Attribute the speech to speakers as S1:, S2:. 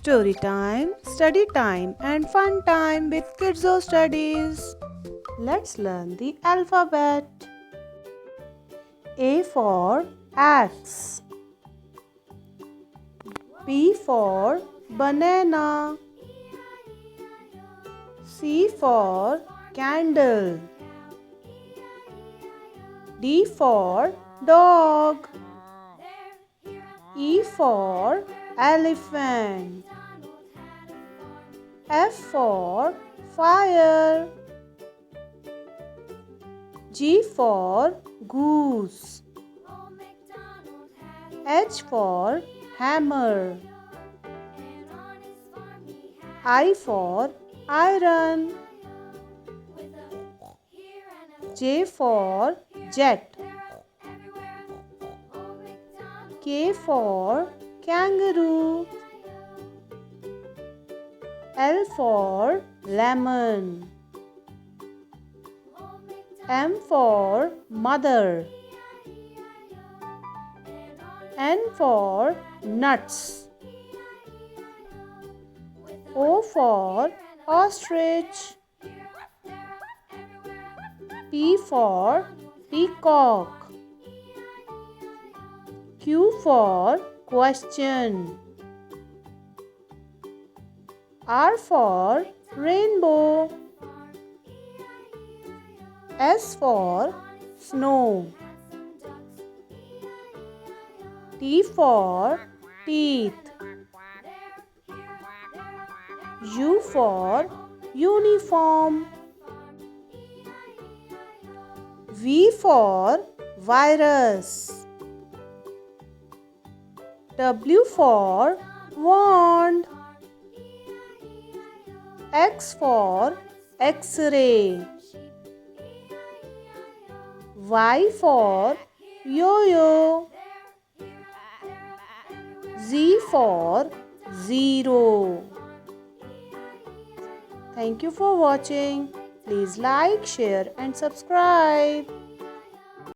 S1: Story time, study time, and fun time with Kidzo Studies. Let's learn the alphabet. A for axe. B for banana. C for candle. D for dog. E for elephant. F for fire. G for goose. H for hammer. I for iron. J for jet. K for kangaroo. L for lemon. M for mother. N for nuts. O for ostrich. P for peacock. Q for question. R for rainbow. S for snow. T for teeth. U for uniform. V for virus. W for wand. X for X-ray. Y for yo-yo. Z for zero. Thank you for watching. Please like, share and subscribe.